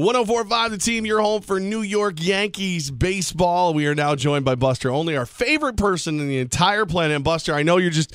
104.5 The Team, your home for New York Yankees baseball. We are now joined by Buster Olney, our favorite person in the entire planet. And Buster, I know you're just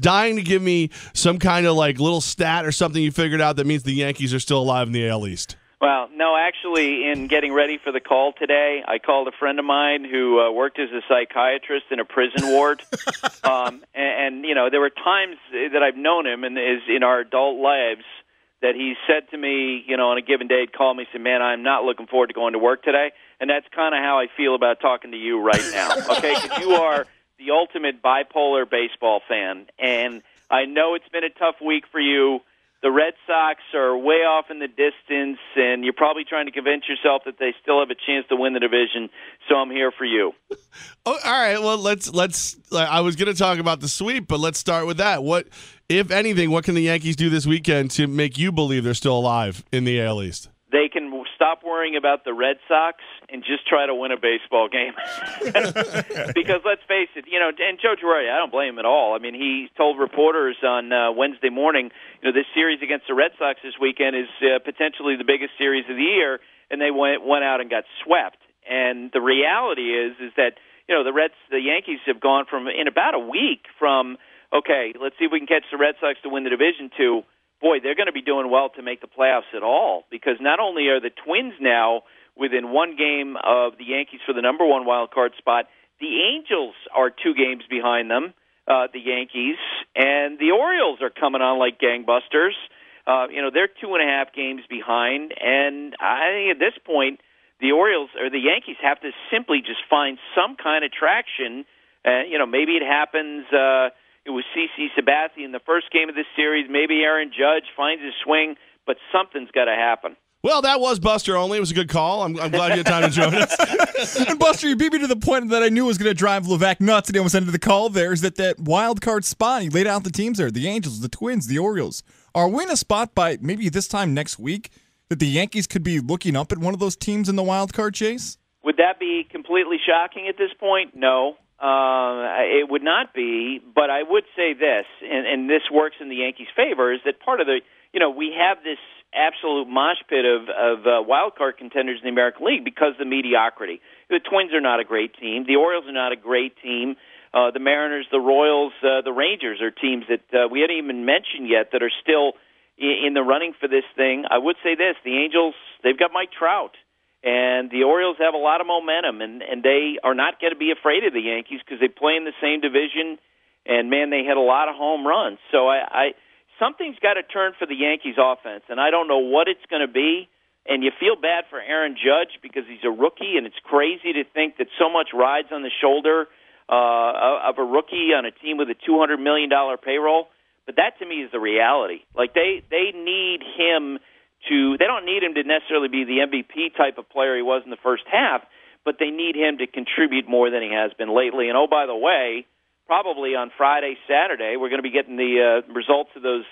dying to give me some kind of like little stat or something you figured out that means the Yankees are still alive in the AL East. Well, no, actually, in getting ready for the call today, I called a friend of mine who worked as a psychiatrist in a prison ward. And, you know, there were times that I've known him and is in our adult lives that he said to me, you know, on a given day, he'd call me and say, man, I'm not looking forward to going to work today. And that's kind of how I feel about talking to you right now, okay? Because you are the ultimate bipolar baseball fan. And I know it's been a tough week for you. The Red Sox are way off in the distance, and you're probably trying to convince yourself that they still have a chance to win the division, so I'm here for you. Oh, all right, well, let's. I was going to talk about the sweep, but let's start with that. What, if anything, what can the Yankees do this weekend to make you believe they're still alive in the AL East? They can stop worrying about the Red Sox and just try to win a baseball game. Because let's face it, you know, and Joe Girardi, I don't blame him at all. I mean, he told reporters on Wednesday morning, you know, this series against the Red Sox this weekend is potentially the biggest series of the year, and they went out and got swept. And the reality is that, you know, the Yankees have gone from, in about a week, from, okay, let's see if we can catch the Red Sox to win the division, to, boy, they're going to be doing well to make the playoffs at all, because not only are the Twins now within one game of the Yankees for the number one wild card spot, the Angels are 2 games behind them, the Yankees, and the Orioles are coming on like gangbusters. You know, they're 2.5 games behind, and I think at this point, the Orioles or the Yankees have to simply just find some kind of traction. You know, maybe it happens. It was CeCe Sabathia in the first game of this series. Maybe Aaron Judge finds his swing, but something's got to happen. Well, that was Buster Olney. It was a good call. I'm glad you had time to join us. And Buster, you beat me to the point that I knew was going to drive Levack nuts, and he almost ended the call there, is that wild card spot. He laid out the teams there, the Angels, the Twins, the Orioles. Are we in a spot by maybe this time next week that the Yankees could be looking up at one of those teams in the wild card chase? Would that be completely shocking at this point? No. It would not be, but I would say this, and this works in the Yankees' favor, is that part of the, you know, we have this absolute mosh pit of wild card contenders in the American League because of the mediocrity. The Twins are not a great team. The Orioles are not a great team. The Mariners, the Royals, the Rangers are teams that we hadn't even mentioned yet that are still in the running for this thing. I would say this, the Angels, they've got Mike Trout. And the Orioles have a lot of momentum, and they are not going to be afraid of the Yankees because they play in the same division, and, man, they hit a lot of home runs. So something's got to turn for the Yankees offense, and I don't know what it's going to be. And you feel bad for Aaron Judge because he's a rookie, and it's crazy to think that so much rides on the shoulder of a rookie on a team with a $200 million payroll. But that, to me, is the reality. Like, they need him they don't need him to necessarily be the MVP type of player he was in the first half, but they need him to contribute more than he has been lately. And, oh, by the way, probably on Friday, Saturday, we're going to be getting the results of those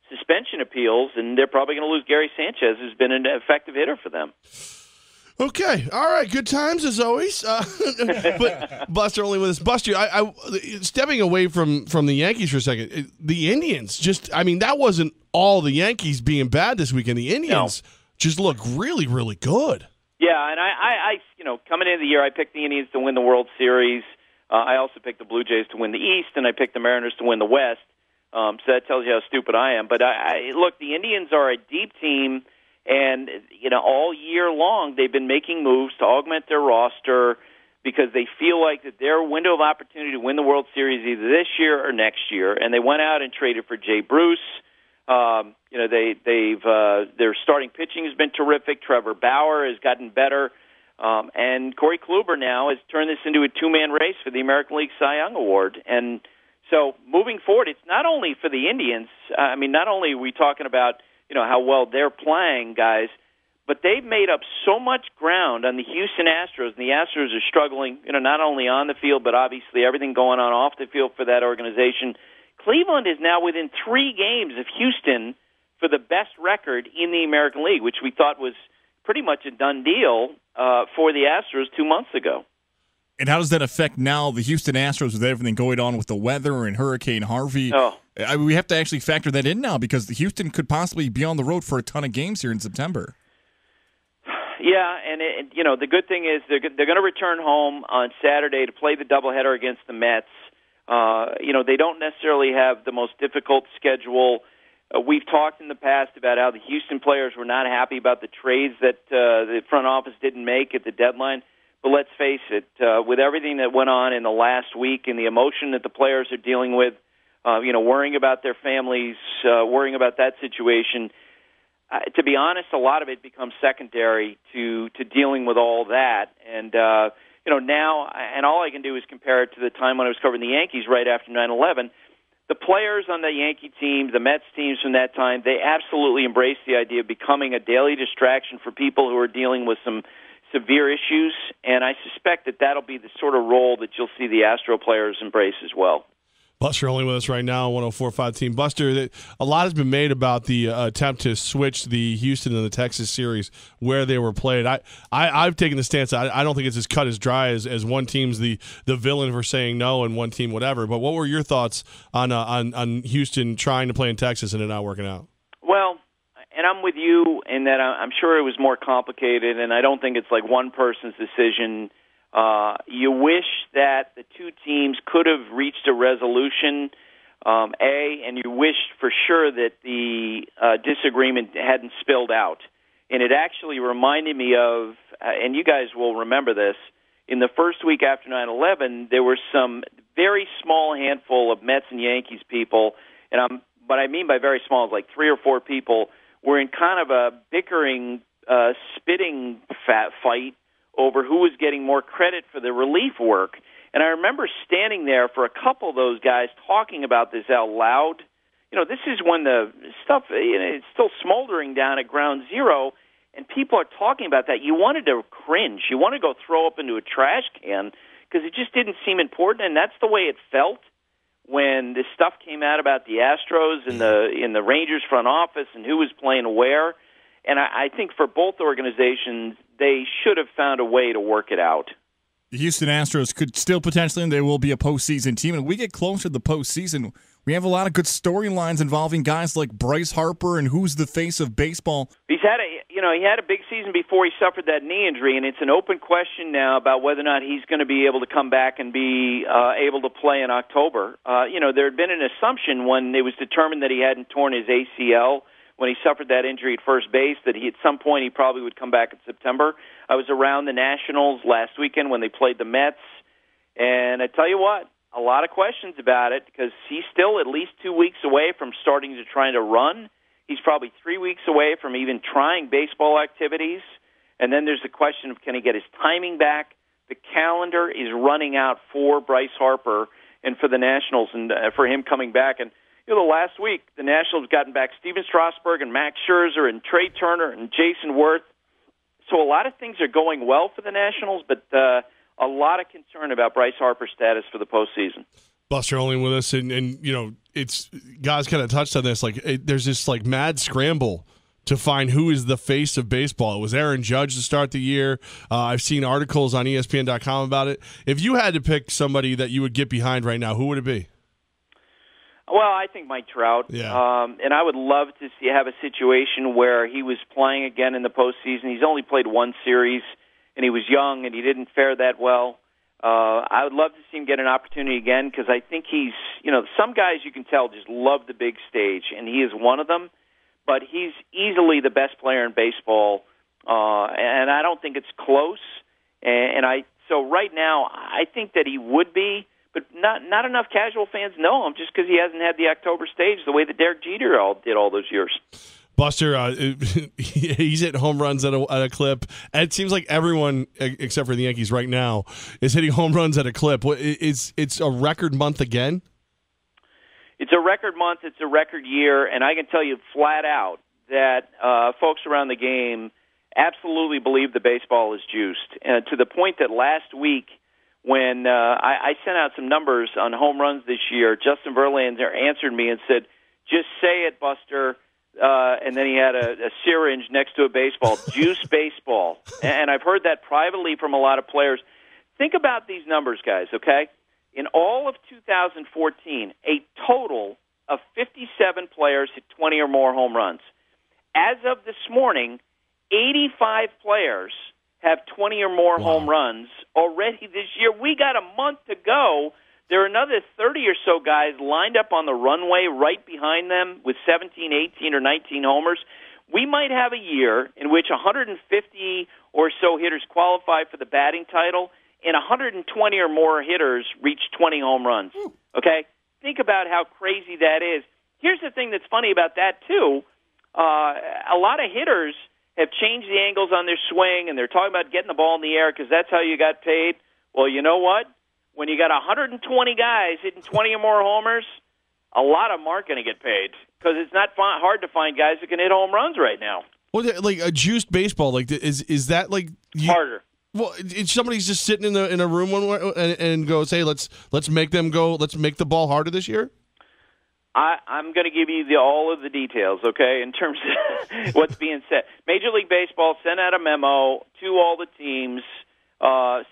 suspension appeals, and they're probably going to lose Gary Sanchez, who's been an effective hitter for them. Okay, all right, good times as always. But Buster Olney with us. Buster, I stepping away from the Yankees for a second, the Indians just, I mean, that wasn't all the Yankees being bad this weekend. The Indians just look really, really good. Yeah, and I you know, coming into the year, I picked the Indians to win the World Series. I also picked the Blue Jays to win the East, and I picked the Mariners to win the West. So that tells you how stupid I am. But look, the Indians are a deep team. And, you know, all year long they've been making moves to augment their roster because they feel like that their window of opportunity to win the World Series either this year or next year. And they went out and traded for Jay Bruce. You know, their starting pitching has been terrific. Trevor Bauer has gotten better. And Corey Kluber now has turned this into a 2-man race for the American League Cy Young Award. And so moving forward, it's not only for the Indians. I mean, not only are we talking about, you know, how well they're playing, guys, but they've made up so much ground on the Houston Astros, and the Astros are struggling, you know, not only on the field, but obviously everything going on off the field for that organization. Cleveland is now within 3 games of Houston for the best record in the American League, which we thought was pretty much a done deal for the Astros 2 months ago. And how does that affect now the Houston Astros with everything going on with the weather and Hurricane Harvey? We have to actually factor that in now because the Houston could possibly be on the road for a ton of games here in September. Yeah, and the good thing is they're going to return home on Saturday to play the doubleheader against the Mets. They don't necessarily have the most difficult schedule. We've talked in the past about how the Houston players were not happy about the trades that the front office didn't make at the deadline. But let's face it, with everything that went on in the last week and the emotion that the players are dealing with, worrying about their families, worrying about that situation, to be honest, a lot of it becomes secondary to dealing with all that. And, now, and all I can do is compare it to the time when I was covering the Yankees right after 9/11. The players on the Yankee team, the Mets teams from that time, they absolutely embraced the idea of becoming a daily distraction for people who are dealing with some severe issues, and I suspect that that'll be the sort of role that you'll see the Astro players embrace as well. Buster only with us right now, 104.5 Team. Buster, a lot has been made about the attempt to switch the Houston and the Texas series where they were played. I've taken the stance I don't think it's as cut as dry as one team's the villain for saying no and one team whatever. But what were your thoughts on Houston trying to play in Texas and it not working out? Well, and I'm with you in that I'm sure it was more complicated, and I don't think it's like one person's decision. You wish that the two teams could have reached a resolution, and you wish for sure that the disagreement hadn't spilled out. And it actually reminded me of, and you guys will remember this, in the first week after 9/11, there were some very small handful of Mets and Yankees people, and what I mean by very small is like 3 or 4 people, were in kind of a bickering, spitting fight over who was getting more credit for the relief work. And I remember standing there for a couple of those guys talking about this out loud. This is when the stuff, it's still smoldering down at ground zero, and people are talking about that. You wanted to cringe. You want to go throw up into a trash can because it just didn't seem important, and that's the way it felt when this stuff came out about the Astros and the Rangers front office and who was playing where. And I think for both organizations, they should have found a way to work it out. The Houston Astros could still potentially, and they will be a postseason team. And we get closer to the postseason, we have a lot of good storylines involving guys like Bryce Harper and who's the face of baseball. He had a big season before he suffered that knee injury, and it's an open question now about whether or not he's going to be able to come back and be able to play in October. There had been an assumption when it was determined that he hadn't torn his ACL when he suffered that injury at first base, that at some point he probably would come back in September. I was around the Nationals last weekend when they played the Mets, and I tell you what, a lot of questions about it because he's still at least 2 weeks away from starting to try to run. He's probably 3 weeks away from even trying baseball activities, and then there's the question of can he get his timing back. The calendar is running out for Bryce Harper and for the Nationals and for him coming back. And the last week, the Nationals have gotten back Steven Strasburg and Max Scherzer and Trey Turner and Jason Worth. So a lot of things are going well for the Nationals, but a lot of concern about Bryce Harper's status for the postseason. Buster only with us, and it's guys kind of touched on this. There's this mad scramble to find who is the face of baseball. It was Aaron Judge to start the year. I've seen articles on ESPN.com about it. If you had to pick somebody that you would get behind right now, who would it be? Well, I think Mike Trout. Yeah. And I would love to have a situation where he was playing again in the postseason. He's only played one series, and he was young, and he didn't fare that well. I would love to see him get an opportunity again because I think he's, some guys you can tell just love the big stage, and he is one of them. But he's easily the best player in baseball, and I don't think it's close. So right now, I think that he would be. But not enough casual fans know him just because he hasn't had the October stage the way that Derek Jeter did all those years. Buster, he's hitting home runs at a clip. It seems like everyone, except for the Yankees right now, is hitting home runs at a clip. It's a record month again? It's a record month. It's a record year. And I can tell you flat out that folks around the game absolutely believe the baseball is juiced. To the point that last week, when I sent out some numbers on home runs this year, Justin Verlander answered me and said, just say it, Buster. And then he had a syringe next to a baseball, juice baseball. And I've heard that privately from a lot of players. Think about these numbers, guys, okay? In all of 2014, a total of 57 players hit 20 or more home runs. As of this morning, 85 players have 20 or more home runs already this year. We got a month to go. There are another 30 or so guys lined up on the runway right behind them with 17, 18, or 19 homers. We might have a year in which 150 or so hitters qualify for the batting title, and 120 or more hitters reach 20 home runs. Okay? Think about how crazy that is. Here's the thing that's funny about that, too. A lot of hitters have changed the angles on their swing, and they're talking about getting the ball in the air because that's how you got paid. Well, you know what? When you got 120 guys hitting 20 or more homers, a lot of them aren't going to get paid because it's not hard to find guys who can hit home runs right now. Well, like a juiced baseball, like is that like harder? Well, somebody's just sitting in a room and goes, "Hey, let's make them go. Let's make the ball harder this year." I'm going to give you all of the details, okay, in terms of what's being said. Major League Baseball sent out a memo to all the teams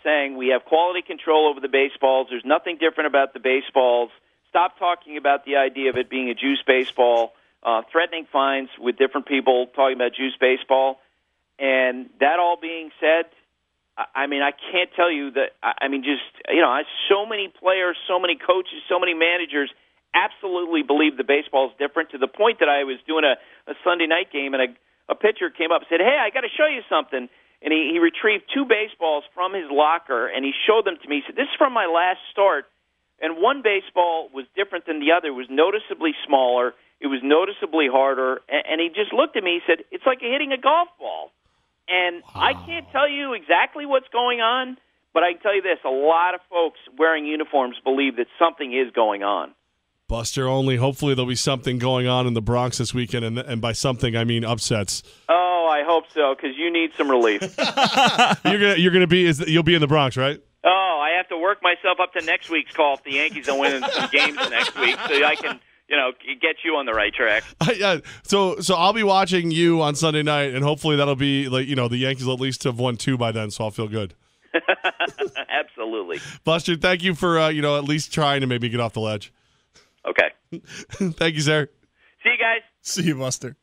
saying we have quality control over the baseballs. There's nothing different about the baseballs. Stop talking about the idea of it being a juice baseball, threatening fines with different people talking about juice baseball. And that all being said, I mean, I can't tell you that, I mean, just, so many players, so many coaches, so many managers absolutely believe the baseball is different to the point that I was doing a Sunday night game and a pitcher came up and said, "Hey, I got to show you something." And he retrieved 2 baseballs from his locker and he showed them to me. He said, "This is from my last start." And one baseball was different than the other. It was noticeably smaller. It was noticeably harder. And he just looked at me. He said, "It's like hitting a golf ball." And I can't tell you exactly what's going on, but I can tell you this. A lot of folks wearing uniforms believe that something is going on. Buster Olney, hopefully there'll be something going on in the Bronx this weekend, and by something I mean upsets. Oh, I hope so, because you need some relief. You'll be in the Bronx, right? Oh, I have to work myself up to next week's call if the Yankees are winning some games next week, so I can, get you on the right track. So I'll be watching you on Sunday night, and hopefully that'll be like the Yankees will at least have won 2 by then, so I'll feel good. Absolutely, Buster. Thank you for at least trying to maybe get off the ledge. Okay. Thank you, sir. See you guys. See you, Buster.